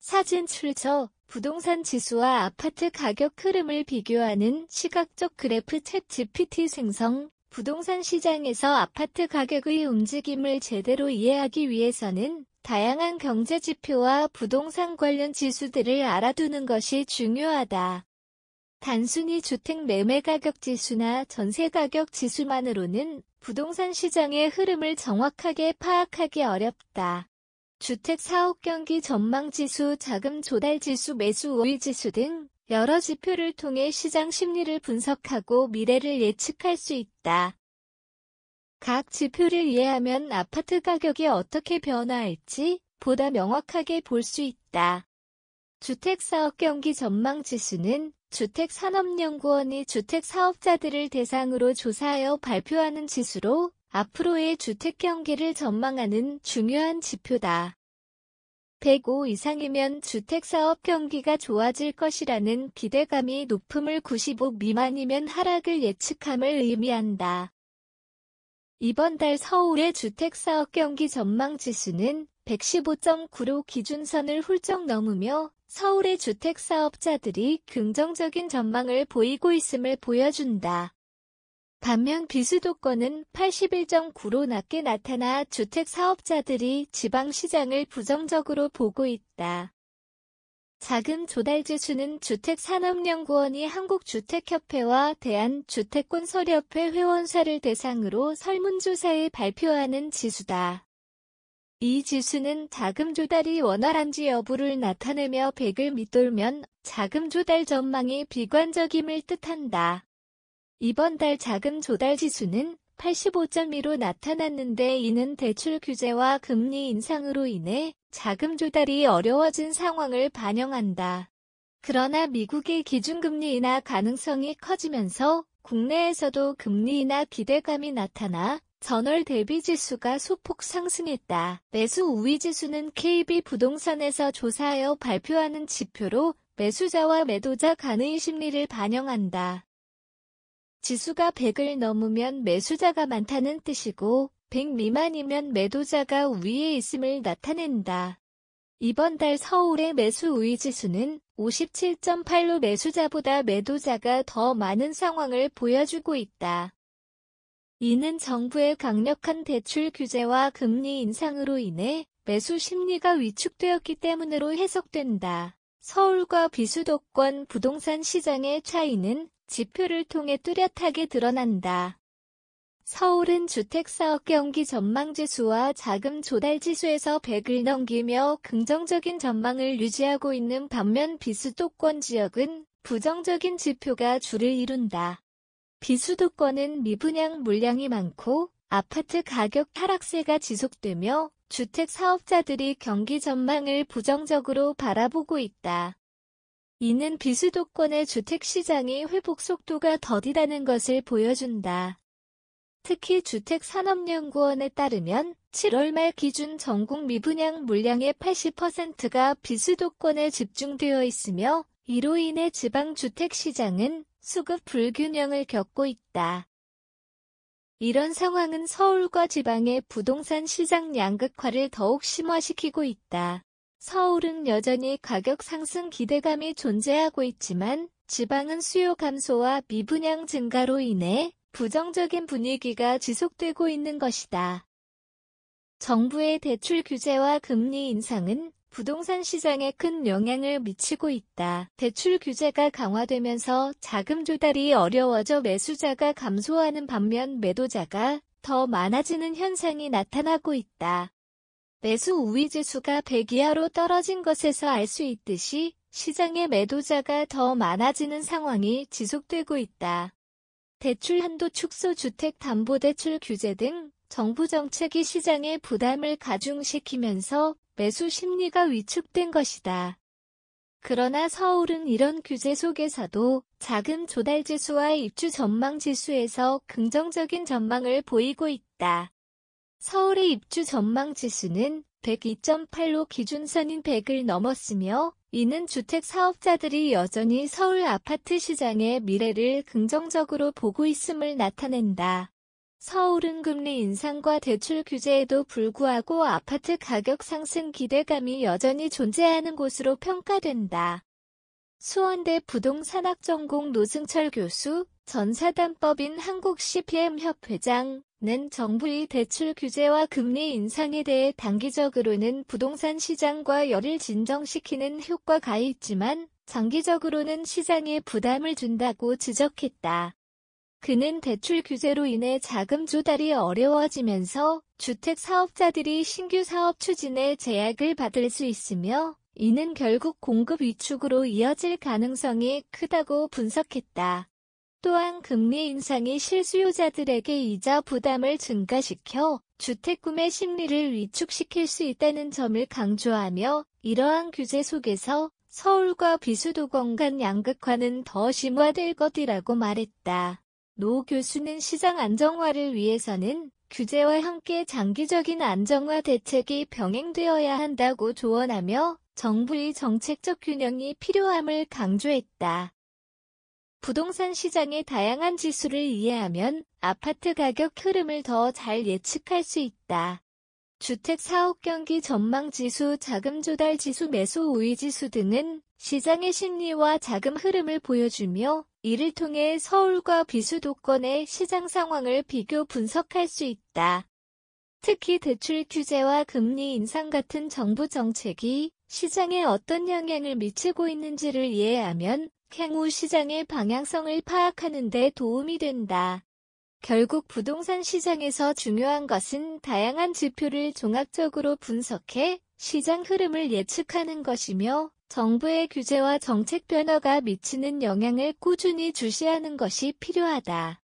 사진 출처, 부동산 지수와 아파트 가격 흐름을 비교하는 시각적 그래프 챗GPT 생성. 부동산 시장에서 아파트 가격의 움직임을 제대로 이해하기 위해서는 다양한 경제 지표와 부동산 관련 지수들을 알아두는 것이 중요하다. 단순히 주택 매매 가격 지수나 전세 가격 지수만으로는 부동산 시장의 흐름을 정확하게 파악하기 어렵다. 주택 사업 경기 전망 지수, 자금 조달 지수, 매수 우위 지수 등 여러 지표를 통해 시장 심리를 분석하고 미래를 예측할 수 있다. 각 지표를 이해하면 아파트 가격이 어떻게 변화할지 보다 명확하게 볼 수 있다. 주택사업 경기 전망 지수는 주택산업연구원이 주택사업자들을 대상으로 조사하여 발표하는 지수로 앞으로의 주택 경기를 전망하는 중요한 지표다. 105 이상이면 주택사업 경기가 좋아질 것이라는 기대감이 높음을 95 미만이면 하락을 예측함을 의미한다. 이번 달 서울의 주택사업 경기 전망 지수는 115.9로 기준선을 훌쩍 넘으며 서울의 주택사업자들이 긍정적인 전망을 보이고 있음을 보여준다. 반면 비수도권은 81.9로 낮게 나타나 주택사업자들이 지방시장을 부정적으로 보고 있다. 자금 조달 지수는 주택산업연구원이 한국주택협회와 대한주택건설협회 회원사를 대상으로 설문조사에 발표하는 지수다. 이 지수는 자금 조달이 원활한지 여부를 나타내며 100을 밑돌면 자금 조달 전망이 비관적임을 뜻한다. 이번 달 자금 조달 지수는 85.2로 나타났는데 이는 대출 규제와 금리 인상으로 인해 자금 조달이 어려워진 상황을 반영한다. 그러나 미국의 기준금리 인하 가능성이 커지면서 국내에서도 금리 인하 기대감이 나타나 전월 대비 지수가 소폭 상승했다. 매수 우위 지수는 KB부동산에서 조사하여 발표하는 지표로 매수자와 매도자 간의 심리를 반영한다. 지수가 100을 넘으면 매수자가 많다는 뜻이고 100 미만이면 매도자가 우위에 있음을 나타낸다. 이번 달 서울의 매수 우위 지수는 57.8로 매수자보다 매도자가 더 많은 상황을 보여주고 있다. 이는 정부의 강력한 대출 규제와 금리 인상으로 인해 매수 심리가 위축되었기 때문으로 해석된다. 서울과 비수도권 부동산 시장의 차이는 지표를 통해 뚜렷하게 드러난다. 서울은 주택사업 경기 전망지수와 자금 조달지수에서 100을 넘기며 긍정적인 전망을 유지하고 있는 반면 비수도권 지역은 부정적인 지표가 주를 이룬다. 비수도권은 미분양 물량이 많고 아파트 가격 하락세가 지속되며 주택 사업자들이 경기 전망을 부정적으로 바라보고 있다. 이는 비수도권의 주택시장이 회복 속도가 더디다는 것을 보여준다. 특히 주택산업연구원에 따르면 7월 말 기준 전국 미분양 물량의 80%가 비수도권에 집중되어 있으며 이로 인해 지방 주택시장은 수급 불균형을 겪고 있다. 이런 상황은 서울과 지방의 부동산 시장 양극화를 더욱 심화시키고 있다. 서울은 여전히 가격 상승 기대감이 존재하고 있지만 지방은 수요 감소와 미분양 증가로 인해 부정적인 분위기가 지속되고 있는 것이다. 정부의 대출 규제와 금리 인상은 부동산 시장에 큰 영향을 미치고 있다. 대출 규제가 강화되면서 자금 조달이 어려워져 매수자가 감소하는 반면 매도자가 더 많아지는 현상이 나타나고 있다. 매수 우위 지수가 100 이하로 떨어진 것에서 알 수 있듯이 시장의 매도자가 더 많아지는 상황이 지속되고 있다. 대출 한도 축소, 주택담보대출 규제 등 정부 정책이 시장의 부담을 가중시키면서 매수 심리가 위축된 것이다. 그러나 서울은 이런 규제 속에서도 자금 조달 지수와 입주 전망 지수에서 긍정적인 전망을 보이고 있다. 서울의 입주 전망 지수는 102.8로 기준선인 100을 넘었으며 이는 주택 사업자들이 여전히 서울 아파트 시장의 미래를 긍정적으로 보고 있음을 나타낸다. 서울은 금리 인상과 대출 규제에도 불구하고 아파트 가격 상승 기대감이 여전히 존재하는 곳으로 평가된다. 수원대 부동산학 전공 노승철 교수, 전 사단법인 한국 CPM 협회장은 정부의 대출 규제와 금리 인상에 대해 단기적으로는 부동산 시장과 열을 진정시키는 효과가 있지만 장기적으로는 시장에 부담을 준다고 지적했다. 그는 대출 규제로 인해 자금 조달이 어려워지면서 주택 사업자들이 신규 사업 추진에 제약을 받을 수 있으며 이는 결국 공급 위축으로 이어질 가능성이 크다고 분석했다. 또한 금리 인상이 실수요자들에게 이자 부담을 증가시켜 주택 구매 심리를 위축시킬 수 있다는 점을 강조하며 이러한 규제 속에서 서울과 비수도권 간 양극화는 더 심화될 것이라고 말했다. 노 교수는 시장 안정화를 위해서는 규제와 함께 장기적인 안정화 대책이 병행되어야 한다고 조언하며 정부의 정책적 균형이 필요함을 강조했다. 부동산 시장의 다양한 지수를 이해하면 아파트 가격 흐름을 더 잘 예측할 수 있다. 주택 사업 경기 전망 지수, 자금 조달 지수, 매수 우위 지수 등은 시장의 심리와 자금 흐름을 보여주며 이를 통해 서울과 비수도권의 시장 상황을 비교 분석할 수 있다. 특히 대출 규제와 금리 인상 같은 정부 정책이 시장에 어떤 영향을 미치고 있는지를 이해하면 향후 시장의 방향성을 파악하는 데 도움이 된다. 결국 부동산 시장에서 중요한 것은 다양한 지표를 종합적으로 분석해 시장 흐름을 예측하는 것이며 정부의 규제와 정책 변화가 미치는 영향을 꾸준히 주시하는 것이 필요하다.